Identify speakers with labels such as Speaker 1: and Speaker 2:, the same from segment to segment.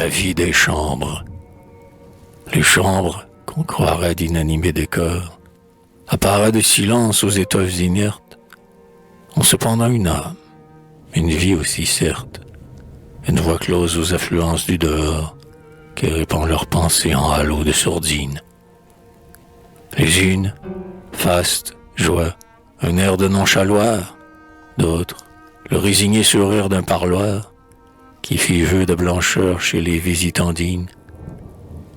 Speaker 1: la vie des chambres. Les chambres, qu'on croirait d'inanimés décors, appareils de silence aux étoffes inertes, ont cependant une âme, une vie aussi certes, une voix close aux affluences du dehors, qui répand leurs pensées en halo de sourdine. Les unes, faste, joie, un air de nonchaloir, d'autres, le résigné sourire d'un parloir, qui fit vœu de blancheur chez les visitandines.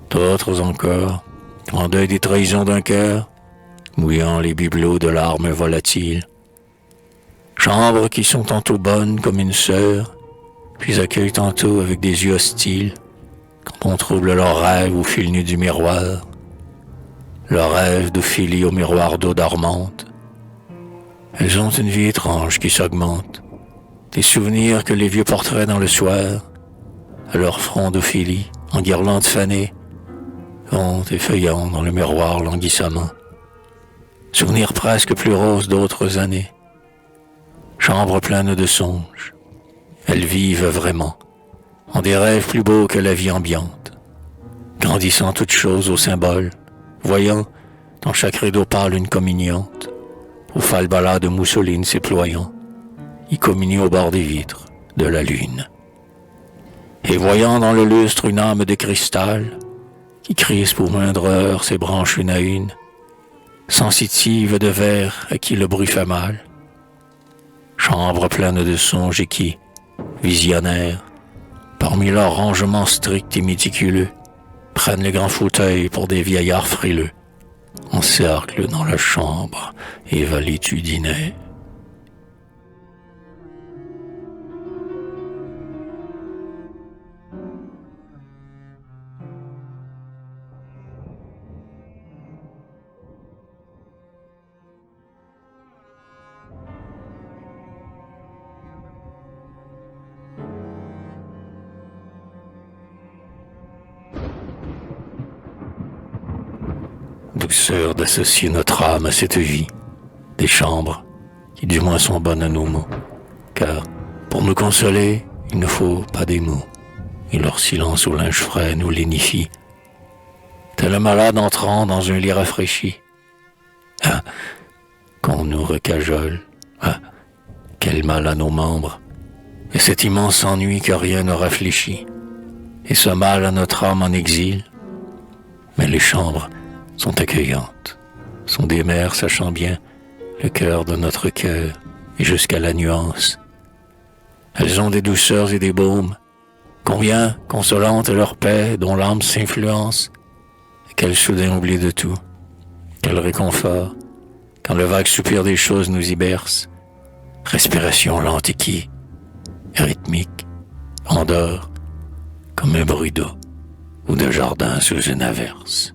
Speaker 1: D'autres encore, en deuil des trahisons d'un cœur, mouillant les bibelots de larmes volatiles. Chambres qui sont tantôt bonnes comme une sœur, puis accueillent tantôt avec des yeux hostiles, quand on trouble leurs rêves au fil nu du miroir, leurs rêves d'Ophélie au miroir d'eau dormante. Elles ont une vie étrange qui s'augmente, des souvenirs que les vieux portraits dans le soir, à leur front d'Ophélie, en guirlande fanée, vont effeuillant dans le miroir languissamment. Souvenirs presque plus roses d'autres années. Chambres pleines de songes. Elles vivent vraiment, en des rêves plus beaux que la vie ambiante, grandissant toutes choses au symbole, voyant dans chaque rideau pâle une communiante, au falbala de mousseline s'éployant, y communie au bord des vitres de la lune. Et voyant dans le lustre une âme de cristal, qui crispe aux moindres heures ses branches une à une, sensitive de verre à qui le bruit fait mal. Chambre pleine de songes et qui, visionnaires, parmi leurs rangements stricts et méticuleux, prennent les grands fauteuils pour des vieillards frileux, encerclent dans la chambre et valétudinaires. Douceur d'associer notre âme à cette vie, des chambres qui du moins sont bonnes à nos mots, car pour nous consoler, il ne faut pas des mots, et leur silence au linge frais nous lénifie, tel un malade entrant dans un lit rafraîchi. Ah, qu'on nous recajole, ah, quel mal à nos membres, et cet immense ennui que rien ne réfléchit, et ce mal à notre âme en exil. Mais les chambres sont accueillantes, sont des mères sachant bien le cœur de notre cœur et jusqu'à la nuance. Elles ont des douceurs et des baumes, combien consolantes leur paix dont l'âme s'influence, et quel soudain oubli de tout, quel réconfort, quand le vague soupir des choses nous y berce, respiration lente et qui, rythmique, endort, comme un bruit d'eau ou de jardin sous une averse.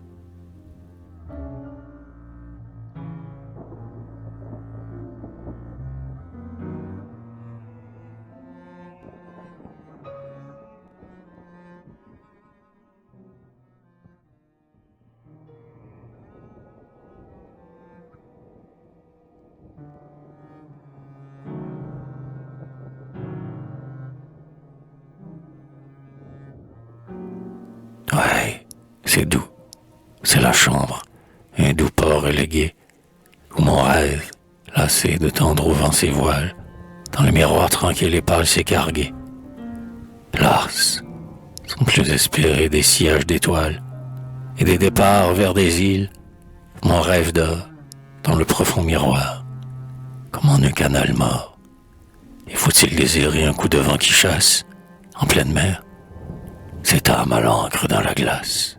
Speaker 1: Ouais, c'est doux. C'est la chambre, un doux port élégué, où mon rêve, lassé de tendre au vent ses voiles, dans le miroir tranquille et pâle s'est cargué. Las, sont plus espérés des sillages d'étoiles, et des départs vers des îles, mon rêve dort, dans le profond miroir, comme en un canal mort. Et faut-il désirer un coup de vent qui chasse, en pleine mer, cette âme à l'encre dans la glace?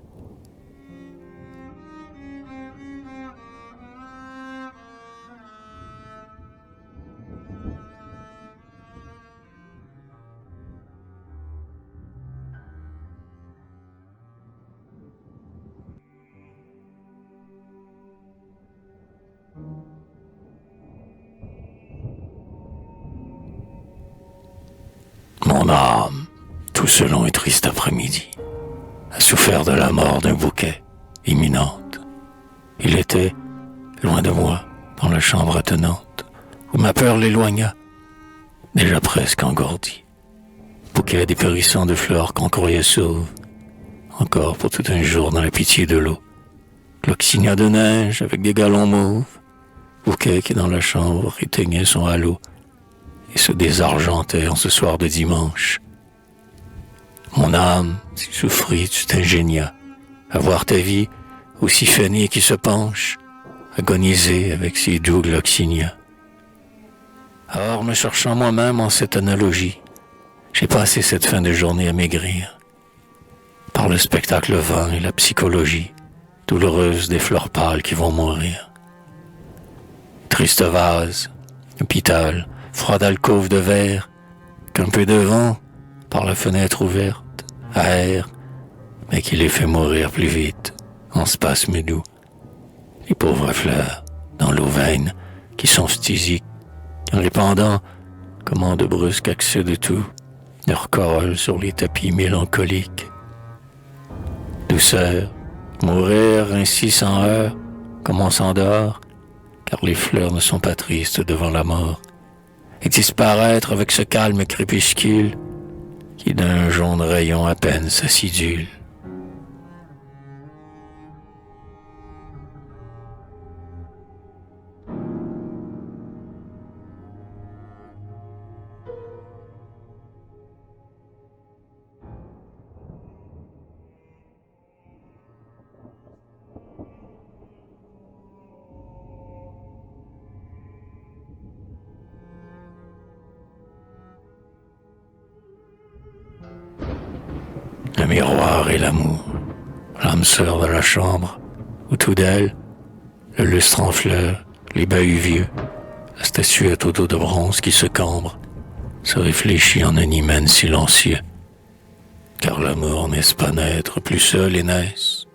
Speaker 1: Mon âme, tout ce long et triste après-midi, a souffert de la mort d'un bouquet imminente. Il était, loin de moi, dans la chambre attenante, où ma peur l'éloigna, déjà presque engourdi. bouquet dépérissant de fleurs qu'on croyait sauves, encore pour tout un jour dans la pitié de l'eau. Gloxinia de neige avec des galons mauves, bouquet qui dans la chambre éteignait son halo et se désargentait en ce soir de dimanche. Mon âme, si souffrit, tu t'ingénias à voir ta vie aussi fanée qui se penche, agoniser avec ses doux gloxinia. Or, me cherchant moi-même en cette analogie, j'ai passé cette fin de journée à maigrir, par le spectacle vain et la psychologie douloureuse des fleurs pâles qui vont mourir. Triste vase, hôpital, froide alcôve de verre, qu'un peu de vent, par la fenêtre ouverte, aère, mais qui les fait mourir plus vite, en spasmes doux. Les pauvres fleurs, dans l'eau veine, qui sont phtisiques, en répandant, comment de brusques accès de tout, leur col sur les tapis mélancoliques. Douceur, mourir ainsi sans heurts, comme on s'endort, car les fleurs ne sont pas tristes devant la mort, et disparaître avec ce calme crépuscule qui d'un jaune rayon à peine s'acidule. Le miroir et l'amour, l'âme sœur de la chambre, autour d'elle, le lustre en fleurs, les bahuts vieux, la statuette au dos de bronze qui se cambre, se réfléchit en un hymen silencieux. Car l'amour n'est-ce pas naître plus seul et naisse,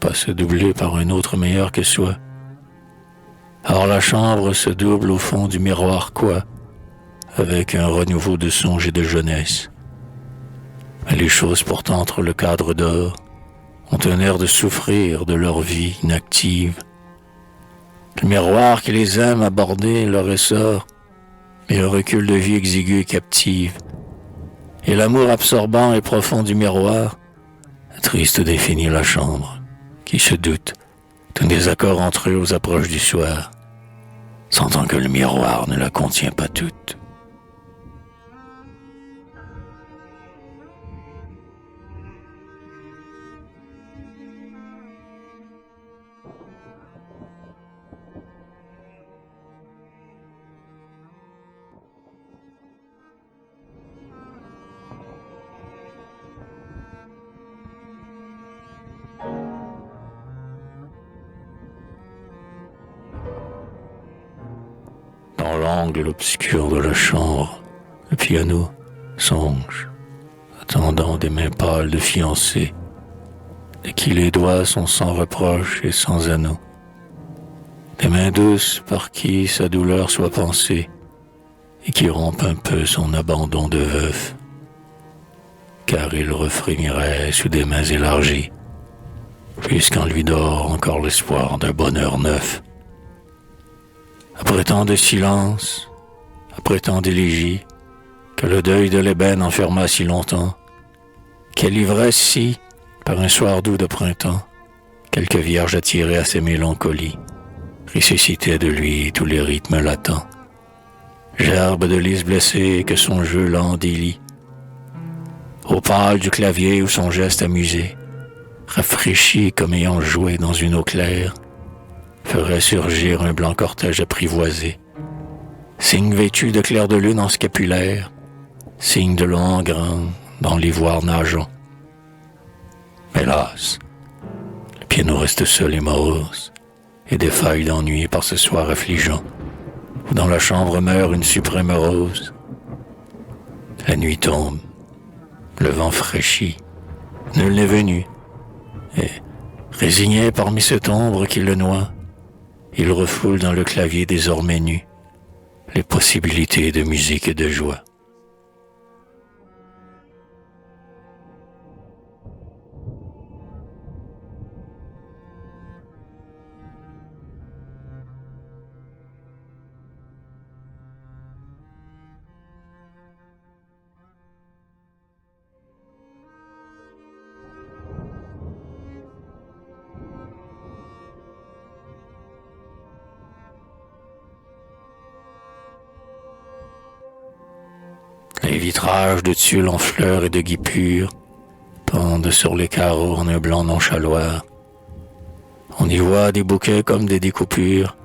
Speaker 1: pas se doubler par un autre meilleur que soi. Or la chambre se double au fond du miroir quoi, avec un renouveau de songe et de jeunesse. Mais les choses pourtant entre le cadre d'or ont un air de souffrir de leur vie inactive. Le miroir qui les aime aborder leur essor, mais un recul de vie exigu et captive. Et l'amour absorbant et profond du miroir, triste définit la chambre, qui se doute d'un désaccord entre eux aux approches du soir, sentant que le miroir ne la contient pas toute. Dans l'angle obscur de la chambre, le piano songe, attendant des mains pâles de fiancés, de qui les doigts sont sans reproche et sans anneau. Des mains douces par qui sa douleur soit pensée, et qui rompent un peu son abandon de veuf, car il refrémirait sous des mains élargies, puisqu'en lui dort encore l'espoir d'un bonheur neuf. Après tant de silence, après tant d'élégies, que le deuil de l'ébène enferma si longtemps, quelle ivresse si, par un soir doux de printemps, quelque vierge attirée à ses mélancolies, ressuscitait de lui tous les rythmes latents. Gerbe de lys blessée que son jeu lent délie, au pâle du clavier où son geste amusé, rafraîchi comme ayant joué dans une eau claire, ferait surgir un blanc cortège apprivoisé, signe vêtu de clair de lune en scapulaire, signe de l'eau en grand dans l'ivoire nageant. Hélas, le piano reste seul et morose, et défaille d'ennui par ce soir affligeant, où dans la chambre meurt une suprême rose. La nuit tombe, le vent fraîchit, nul n'est venu, et, résigné parmi cette ombre qui le noie, il refoule dans le clavier désormais nu les possibilités de musique et de joie. Les vitrages de tulle en fleurs et de guipures pendent sur les carreaux en un blanc nonchaloir. On y voit des bouquets comme des découpures,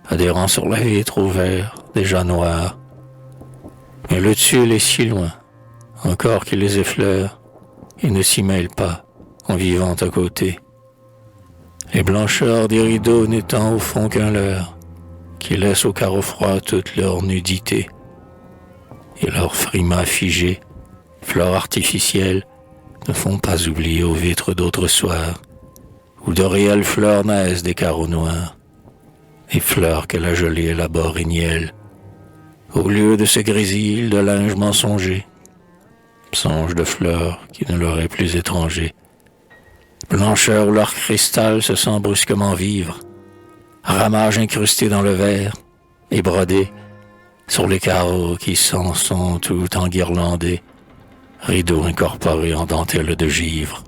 Speaker 1: adhérant sur la vitre au vert, déjà noir. Mais le tulle est si loin, encore qu'il les effleure, il ne s'y mêle pas, en vivant à côté. Les blancheurs des rideaux n'étant au fond qu'un leurre, qui laisse au carreau froid toute leur nudité. Et leurs frimas figés, fleurs artificielles, ne font pas oublier aux vitres d'autres soirs, où de réelles fleurs naissent des carreaux noirs, des fleurs que la gelée élabore et nielle, au lieu de ce grésil de linge mensonger, songe de fleurs qui ne leur est plus étranger. Blancheur où leur cristal se sent brusquement vivre, ramage incrusté dans le verre et brodé sur les carreaux qui s'en sont tout enguirlandés, rideaux incorporés en dentelle de givre.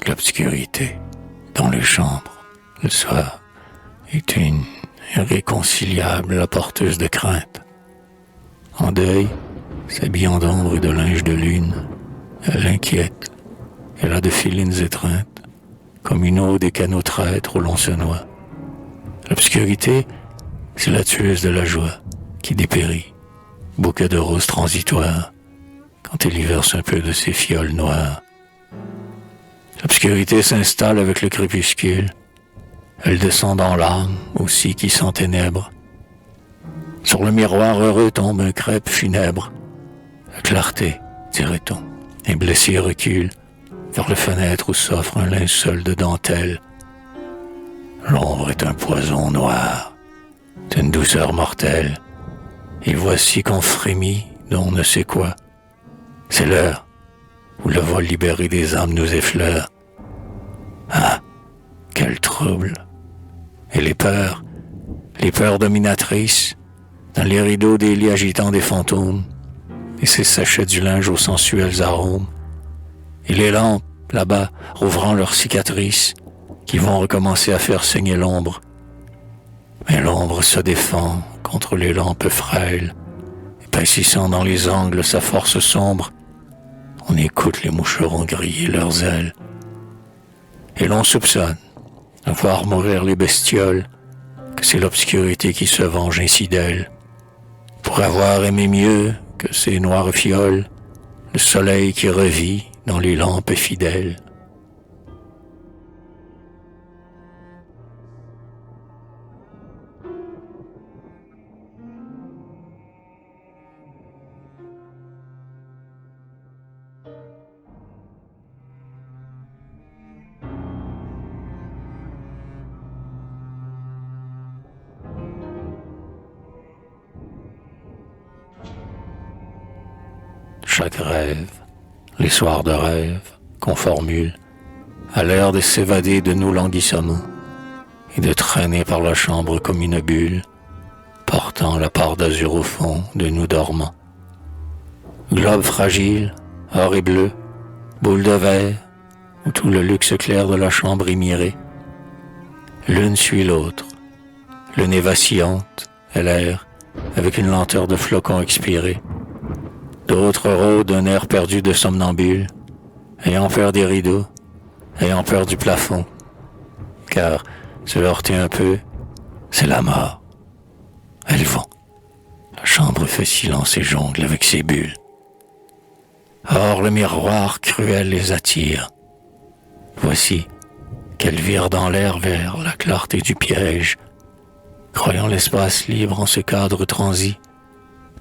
Speaker 1: L'obscurité dans les chambres, le soir, est une irréconciliable porteuse de crainte. En deuil, s'habillant d'ombre et de linge de lune, elle inquiète, elle a de félines étreintes, comme une eau des canaux traîtres où l'on se noie. L'obscurité, c'est la tueuse de la joie qui dépérit, bouquet de roses transitoires, quand elle y verse un peu de ses fioles noires. L'obscurité s'installe avec le crépuscule. Elle descend dans l'âme aussi qui s'enténèbre. Sur le miroir heureux tombe un crêpe funèbre. La clarté, dirait-on, est blessée et recule vers les fenêtres où s'offre un linceul de dentelle. L'ombre est un poison noir, d'une douceur mortelle. Et voici qu'on frémit d'on ne sait quoi. C'est l'heure où le vol libéré des âmes nous effleure. Ah, quel trouble! Et les peurs dominatrices, dans les rideaux des lits agitant des fantômes, et ces sachets du linge aux sensuels arômes, et les lampes, là-bas, rouvrant leurs cicatrices, qui vont recommencer à faire saigner l'ombre. Mais l'ombre se défend contre les lampes frêles, épaississant dans les angles sa force sombre. On écoute les moucherons griller leurs ailes. Et l'on soupçonne, à voir mourir les bestioles, que c'est l'obscurité qui se venge ainsi d'elle. Pour avoir aimé mieux que ces noires fioles, le soleil qui revit dans les lampes fidèles. Chaque rêve, les soirs de rêve qu'on formule, a l'air de s'évader de nos languissements et de traîner par la chambre comme une bulle, portant la part d'azur au fond de nous dormants. Globe fragile, or et bleu, boule de verre, où tout le luxe clair de la chambre est miré. L'une suit l'autre, le nez vacillante, elle erre, avec une lenteur de flocon expiré. D'autres rôdent d'un air perdu de somnambule, ayant peur des rideaux, ayant peur du plafond, car se heurter un peu, c'est la mort. Elles vont. La chambre fait silence et jongle avec ses bulles. Or le miroir cruel les attire. Voici qu'elles virent dans l'air vers la clarté du piège, croyant l'espace libre en ce cadre transi,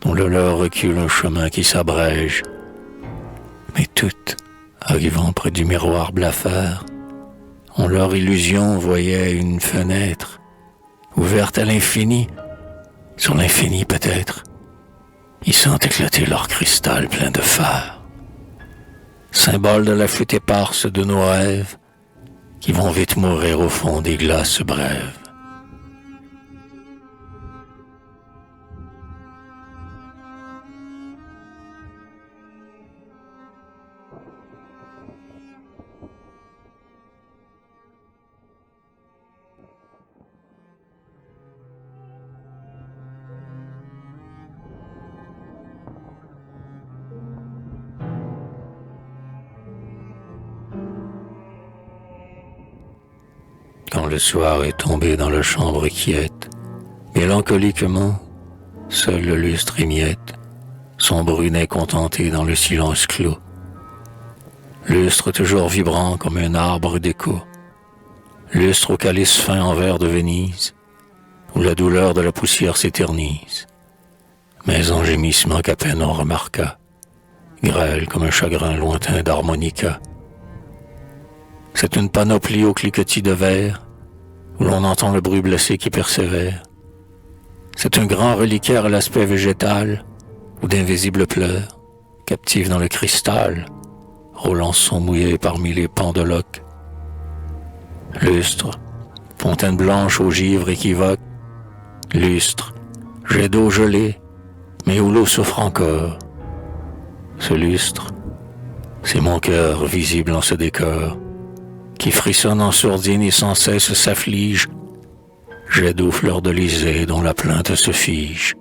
Speaker 1: dont le leur recule un chemin qui s'abrège. Mais toutes, arrivant près du miroir blafard, en leur illusion voyaient une fenêtre, ouverte à l'infini, sur l'infini peut-être. Ils sentent éclater leur cristal plein de phare. symbole de la flûte éparse de nos rêves, qui vont vite mourir au fond des glaces brèves. Quand le soir est tombé dans la chambre quiète, mélancoliquement, seul le lustre émiette son brunet contenté dans le silence clos. Lustre toujours vibrant comme un arbre d'écho, lustre au calice fin en verre de Venise, où la douleur de la poussière s'éternise, mais en gémissement qu'à peine on remarqua, grêle comme un chagrin lointain d'harmonica. C'est une panoplie au cliquetis de verre, où l'on entend le bruit blessé qui persévère. C'est un grand reliquaire à l'aspect végétal, où d'invisibles pleurs, captifs dans le cristal, roulant son mouillé parmi les pans de l'oc. Lustre, fontaine blanche aux givres équivoques, lustre, jet d'eau gelée, mais où l'eau souffre encore. Ce lustre, c'est mon cœur visible en ce décor, qui frissonne en sourdine et sans cesse s'afflige, jet d'eau fleur d'Elysée dont la plainte se fige.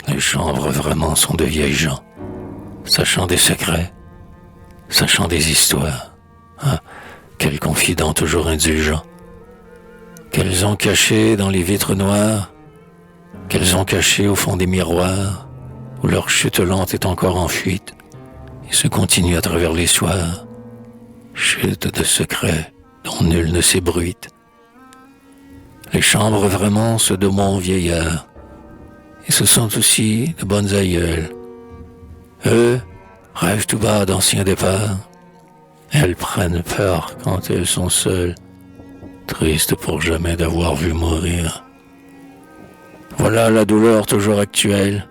Speaker 1: Les chambres vraiment sont de vieilles gens, sachant des secrets, sachant des histoires. Ah, quels confidents toujours indulgents, qu'elles ont cachés dans les vitres noires, qu'elles ont cachés au fond des miroirs, où leur chute lente est encore en fuite, et se continue à travers les soirs, chute de secrets dont nul ne s'ébruite. Les chambres vraiment ceux de mon vieillard, et ce sont aussi de bonnes aïeules. Eux rêvent tout bas d'anciens départs. Elles prennent peur quand elles sont seules, tristes pour jamais d'avoir vu mourir. Voilà la douleur toujours actuelle,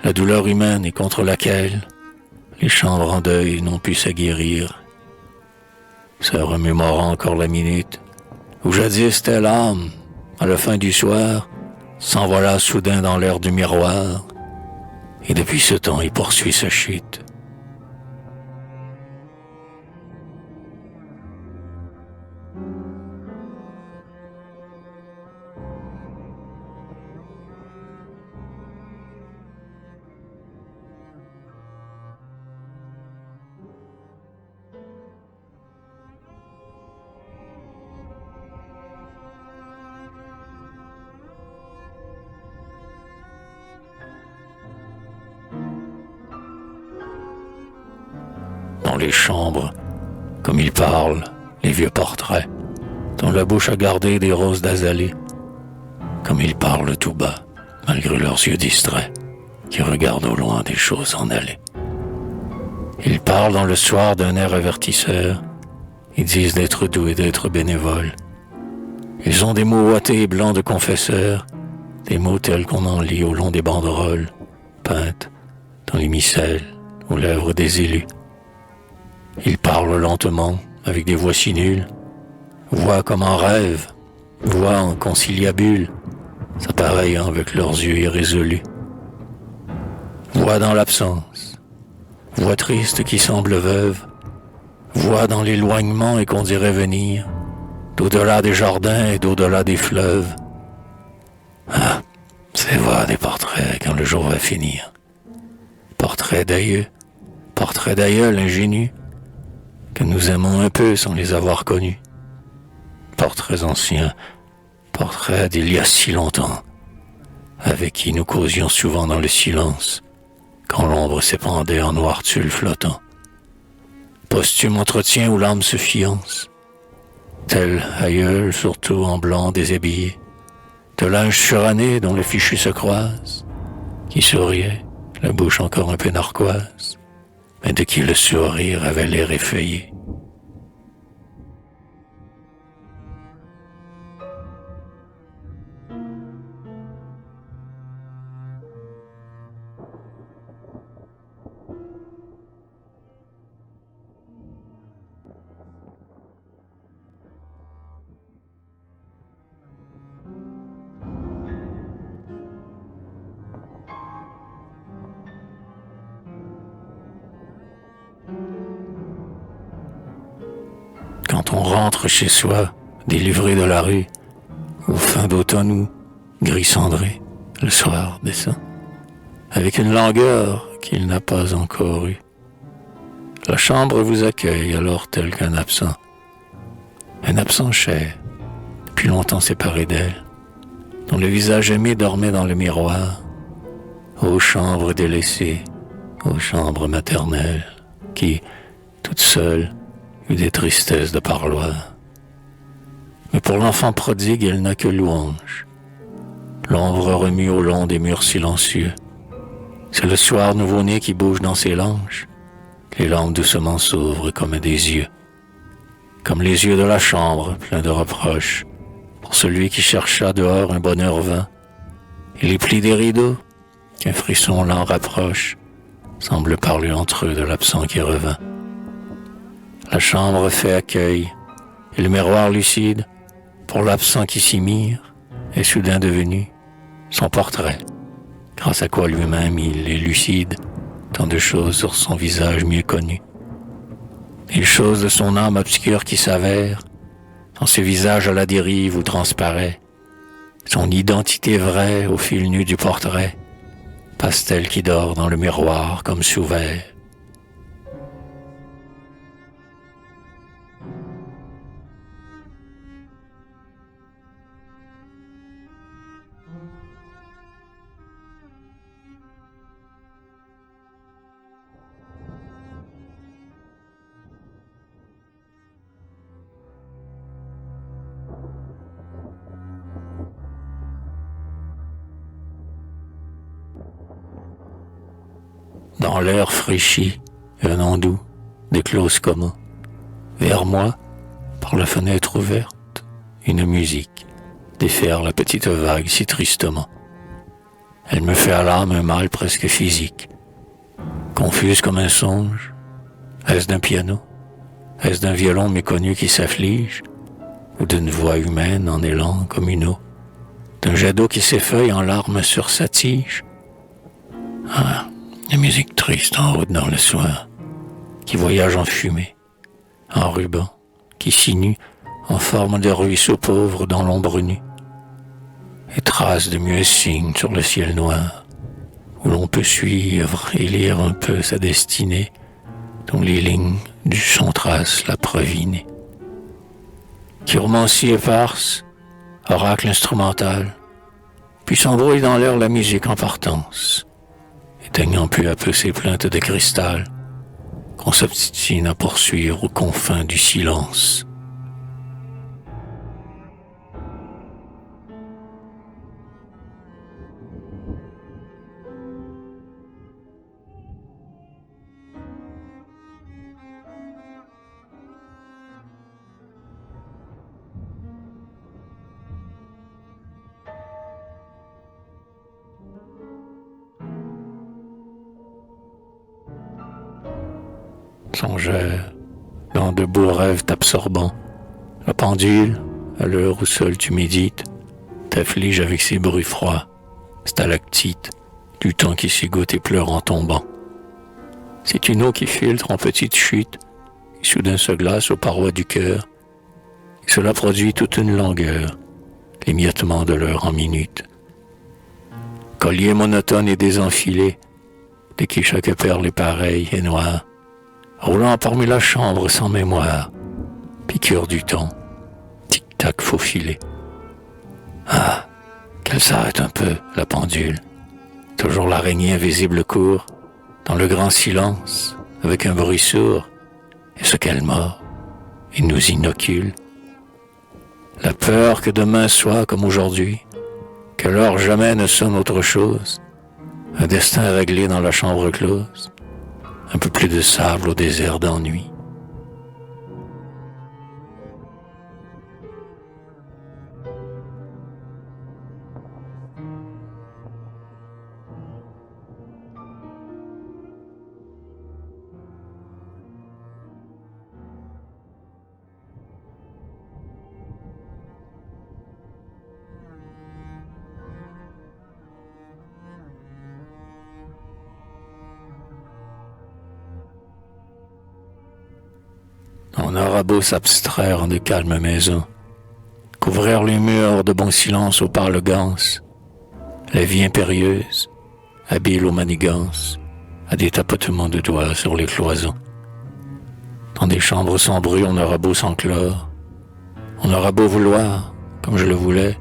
Speaker 1: la douleur humaine et contre laquelle les chambres en deuil n'ont pu s'aguerrir. Se remémorant encore la minute où jadis telle âme, à la fin du soir, s'envola soudain dans l'air du miroir, et depuis ce temps il poursuit sa chute. Dans les chambres, comme ils parlent, les vieux portraits, dont la bouche a gardé des roses d'azalée, comme ils parlent tout bas, malgré leurs yeux distraits, qui regardent au loin des choses en allée. Ils parlent dans le soir d'un air avertisseur, ils disent d'être doux et d'être bénévoles. Ils ont des mots ouatés et blancs de confesseurs, des mots tels qu'on en lit au long des banderoles, peintes dans les micelles aux lèvres des élus. Ils parlent lentement, avec des voix si nulles, voix comme en rêve, voix en conciliabule, s'appareillant avec leurs yeux irrésolus. Voix dans l'absence, voix triste qui semble veuve, voix dans l'éloignement et qu'on dirait venir, d'au-delà des jardins et d'au-delà des fleuves. Ah, ces voix des portraits quand le jour va finir. Portraits d'aïeux, portraits d'aïeuls ingénus, que nous aimons un peu sans les avoir connus. Portraits anciens, portraits d'il y a si longtemps, avec qui nous causions souvent dans le silence, quand l'ombre s'épandait en noir tulle flottant. Posthume entretien où l'âme se fiance, tel aïeul surtout en blanc déshabillé, de linge suranné dont les fichus se croisent, qui souriait, la bouche encore un peu narquoise, mais de qui le sourire avait l'air effeuillé. Quand on rentre chez soi, délivré de la rue, au fin d'automne ou gris cendré, le soir descend, avec une langueur qu'il n'a pas encore eue. La chambre vous accueille alors tel qu'un absent cher, depuis longtemps séparé d'elle, dont le visage aimé dormait dans le miroir, aux chambres délaissées, aux chambres maternelles, qui, toutes seules, eut des tristesses de parloir. Mais pour l'enfant prodigue, elle n'a que louange. L'ombre remue au long des murs silencieux. C'est le soir nouveau-né qui bouge dans ses langes. Les lampes doucement s'ouvrent comme des yeux. Comme les yeux de la chambre, pleins de reproches, pour celui qui chercha dehors un bonheur vain. Et les plis des rideaux, qu'un frisson lent rapproche, semblent parler entre eux de l'absent qui revint. La chambre fait accueil, et le miroir lucide, pour l'absent qui s'y mire, est soudain devenu son portrait, grâce à quoi lui-même il est lucide, tant de choses sur son visage mieux connu. Et les choses de son âme obscure qui s'avèrent, dans ce visage à la dérive où transparaît son identité vraie au fil nu du portrait, pastel qui dort dans le miroir comme sous verre. Dans l'air fraîchi, un an doux, d'éclose commun. Vers moi, par la fenêtre ouverte, une musique déferle la petite vague si tristement. Elle me fait à l'âme un mal presque physique, confuse comme un songe. Est-ce d'un piano? Est-ce d'un violon méconnu qui s'afflige? Ou d'une voix humaine en élan comme une eau? D'un jet d'eau qui s'effeuille en larmes sur sa tige? Ah, la musique triste en route dans le soir, qui voyage en fumée, en ruban, qui sinue en forme de ruisseau pauvre dans l'ombre nue, et trace de muets signes sur le ciel noir, où l'on peut suivre et lire un peu sa destinée, dont les lignes du son tracent la provinée. Chiromancie éparse, oracle instrumental, puis s'embrouille dans l'air la musique en partance, éteignant peu à peu ses plaintes de cristal, qu'on s'obstine à poursuivre aux confins du silence. Songeur, dans de beaux rêves t'absorbant, la pendule, à l'heure où seul tu médites, t'afflige avec ses bruits froids, stalactites, du temps qui s'égoutte et pleure en tombant. C'est une eau qui filtre en petites chutes, et soudain se glace aux parois du cœur, et cela produit toute une longueur, l'émiettement de l'heure en minutes. Collier monotone et désenfilé, de qui chaque perle est pareille et noire, roulant parmi la chambre sans mémoire, piqûre du temps, tic-tac faufilé. Ah, qu'elle s'arrête un peu, la pendule. Toujours l'araignée invisible court, dans le grand silence, avec un bruit sourd, et ce qu'elle mord, et nous inocule. La peur que demain soit comme aujourd'hui, que l'heure jamais ne sonne autre chose, un destin réglé dans la chambre close, un peu plus de sable au désert d'ennui. On aura beau s'abstraire en de calmes maisons, couvrir les murs de bon silence aux parles ganses, la vie impérieuse, habile aux manigances, à des tapotements de doigts sur les cloisons. Dans des chambres sans bruit, on aura beau s'enclore, on aura beau vouloir, comme je le voulais,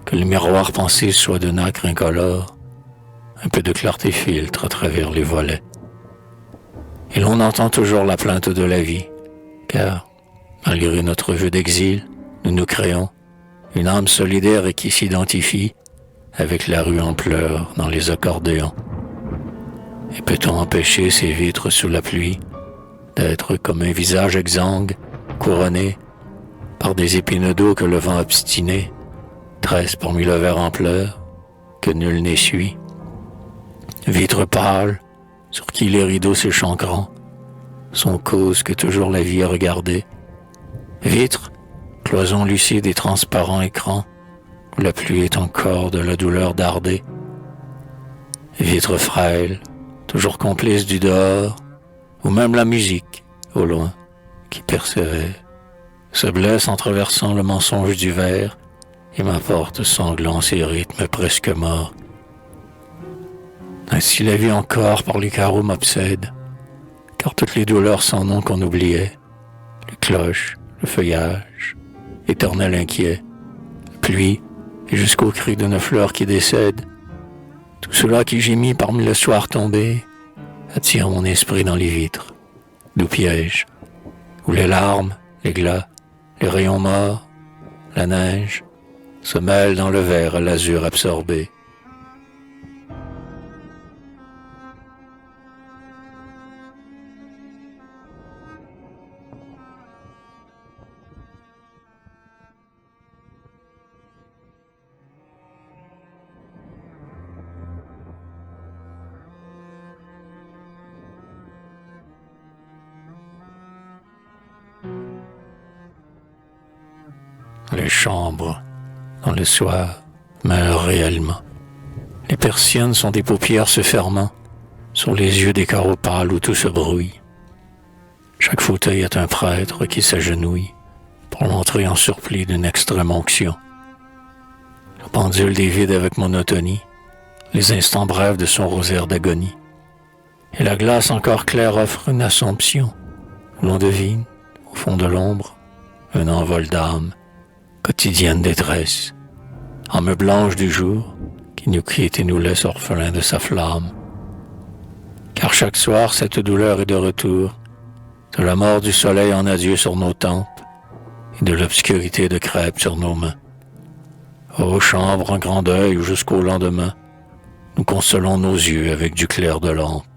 Speaker 1: que le miroir pensé soit de nacre incolore, un peu de clarté filtre à travers les volets. Et l'on entend toujours la plainte de la vie, car, malgré notre vœu d'exil, nous nous créons une âme solidaire et qui s'identifie avec la rue en pleurs dans les accordéons. Et peut-on empêcher ces vitres sous la pluie d'être comme un visage exsangue, couronné par des épines d'eau que le vent obstiné tresse parmi le verre en pleurs, que nul n'essuie? Vitres pâles, sur qui les rideaux s'échancrant, sont cause que toujours la vie a regardé. Vitres, cloisons lucides et transparents écrans, où la pluie est encore de la douleur dardée. Vitres frêles, toujours complices du dehors, ou même la musique, au loin, qui persévère, se blesse en traversant le mensonge du verre et m'apporte sanglant ses rythmes presque morts. Ainsi la vie encore par les carreaux m'obsède, car toutes les douleurs sans nom qu'on oubliait, les cloches, le feuillage, éternel inquiet, la pluie et jusqu'au cri d'une fleur qui décède, tout cela qui gémit parmi le soir tombé attire mon esprit dans les vitres, d'où piège, où les larmes, l'éclat, les rayons morts, la neige, se mêlent dans le verre à l'azur absorbé. Les chambres, dans le soir, meurent réellement. Les persiennes sont des paupières se fermant sur les yeux des carreaux pâles où tout se brouille. Chaque fauteuil est un prêtre qui s'agenouille pour l'entrée en surplis d'une extrême onction. Le pendule dévide avec monotonie les instants brefs de son rosaire d'agonie. Et la glace encore claire offre une assomption où l'on devine, au fond de l'ombre, un envol d'âme, quotidienne détresse, âme blanche du jour qui nous quitte et nous laisse orphelins de sa flamme. Car chaque soir cette douleur est de retour, de la mort du soleil en adieu sur nos tempes et de l'obscurité de crêpes sur nos mains. Ô chambre en grand deuil jusqu'au lendemain, nous consolons nos yeux avec du clair de lampe.